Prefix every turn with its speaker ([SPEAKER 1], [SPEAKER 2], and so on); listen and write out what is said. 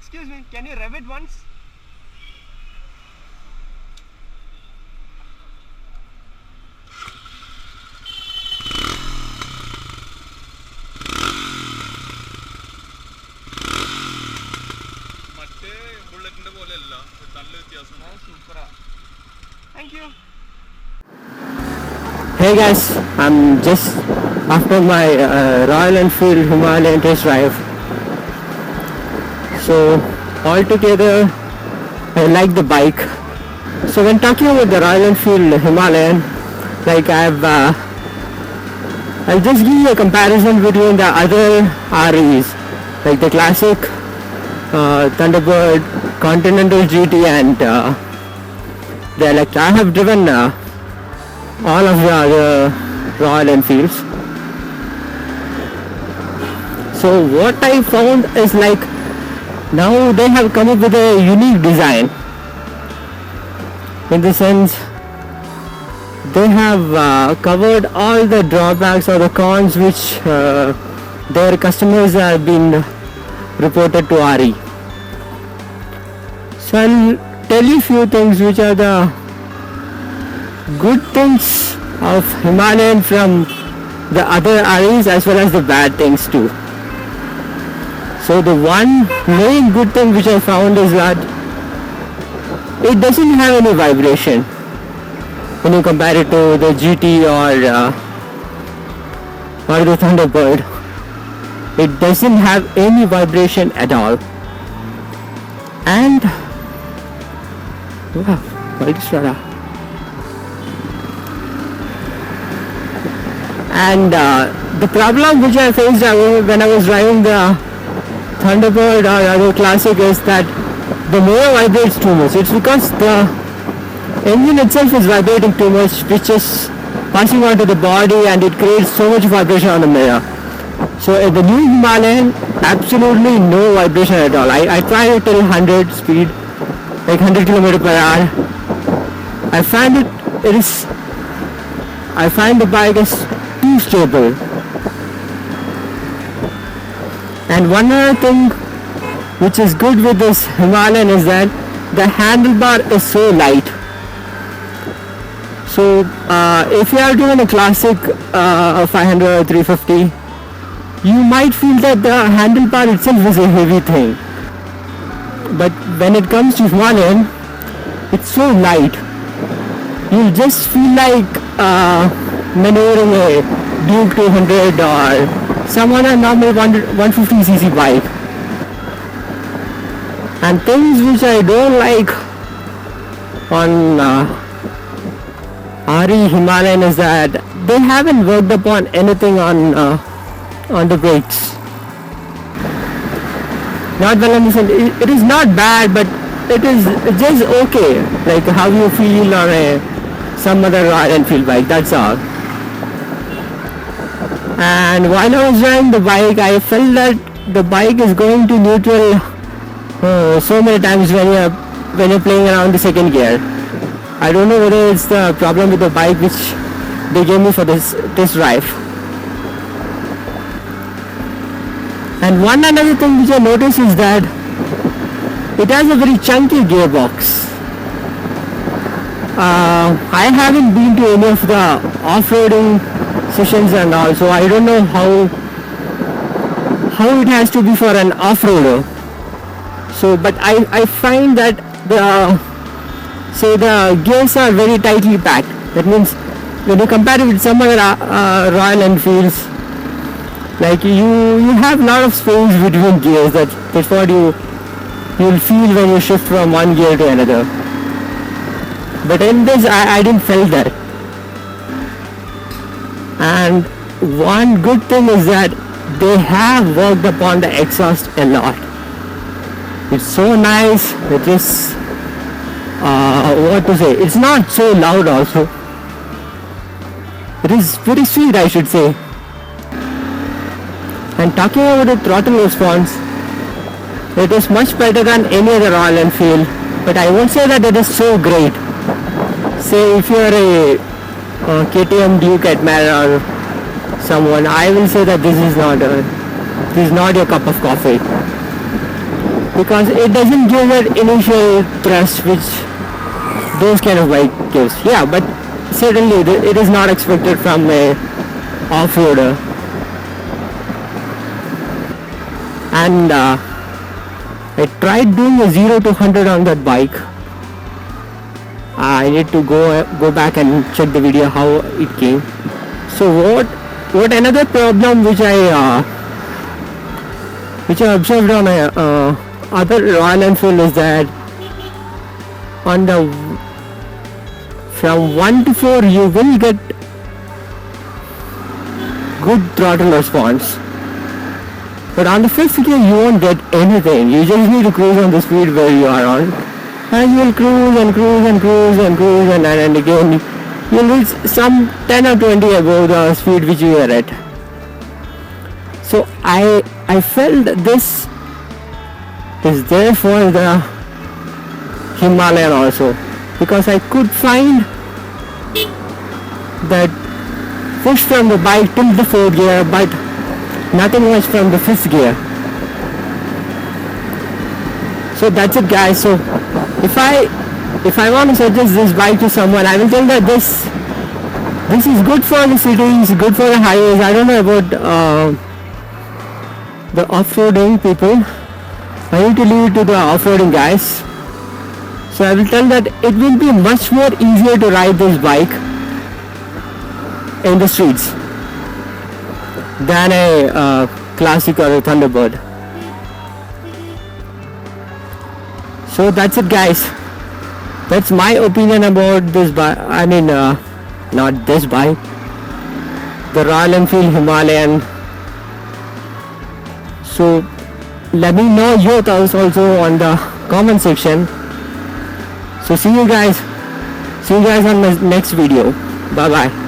[SPEAKER 1] Excuse me, can you rev it once? Thank you.
[SPEAKER 2] Hey guys, I'm just after my Royal Enfield Himalayan test drive. So altogether, I like the bike. So when talking about the Royal Enfield Himalayan, like I'll just give you a comparison between the other REs, like the classic Thunderbird, Continental GT, and the Electra. I have driven all of the other Royal Enfields. So what I found is like now they have come up with a unique design. In the sense, they have covered all the drawbacks or the cons which their customers have been reported to RE. So I'll tell you few things which are the good things of Himalayan from the other REs as well as the bad things too. So the one main good thing which I found is that it doesn't have any vibration when you compare it to the GT or the Thunderbird. It doesn't have any vibration at all. And wow, and the problem which I faced when I was driving the Thunderbird or other classic is that the motor vibrates too much. It's because the engine itself is vibrating too much, which is passing on to the body, and it creates so much vibration on the mirror. So in the new Himalayan, absolutely no vibration at all. I tried it till 100 speed, like 100 km per hour. I find the bike is too stable. And one other thing which is good with this Himalayan is that the handlebar is so light. So if you are doing a classic 500 or 350, you might feel that the handlebar itself is a heavy thing. But when it comes to Himalayan, it's so light. You'll just feel like maneuvering a Duke 200 or some other normal 150cc bike. And things which I don't like on RE Himalayan is that they haven't worked upon anything on the brakes. Not well understand. It is not bad, but it is just okay. Like how you feel on some other Royal Enfield bike. That's all. And while I was driving the bike, I felt that the bike is going to neutral so many times when you're playing around the second gear. I don't know whether it's the problem with the bike which they gave me for this drive. And one another thing which I noticed is that it has a very chunky gearbox. I haven't been to any of the off-roading sessions and all, so I don't know how it has to be for an off-roader. So, but I find that the gears are very tightly packed. That means when you compare it with some other Royal Enfields, like you have a lot of space between gears. That's what you'll feel when you shift from one gear to another. But in this, I didn't feel that. And one good thing is that they have worked upon the exhaust a lot. It's so nice. It is it's not so loud also. It is very sweet, I should say. And talking about the throttle response, it is much better than any other Royal Enfield, but I won't say that it is so great. Say if you are a KTM Duke Admiral or someone, I will say that this is not your cup of coffee. because it doesn't give that initial thrust which those kind of bike gives. Yeah, but certainly it is not expected from a off-roader. And I tried doing a 0 to 100 on that bike. I need to go back and check the video how it came. So what another problem which I observed on other Royal Enfield is that on the from 1 to 4 you will get good throttle response, but on the 5th gear you won't get anything. You just need to cruise on the speed where you are on, and you will cruise and cruise and cruise and cruise, and again you'll reach some 10 or 20 above the speed which you were at. So I felt this is there for the Himalayan also, because I could find that push from the bike till the 4th gear, but nothing much from the 5th gear. So that's it, guys. So if I want to suggest this bike to someone, I will tell that this is good for the cities, good for the highways. I don't know about the off-roading people. I need to leave it to the off-roading guys. So I will tell that it will be much more easier to ride this bike in the streets than a classic or a Thunderbird. So that's it, guys. That's my opinion about this bike. I mean, not this bike, the Royal Enfield Himalayan. So let me know your thoughts also on the comment section. So see you guys on the next video. Bye bye.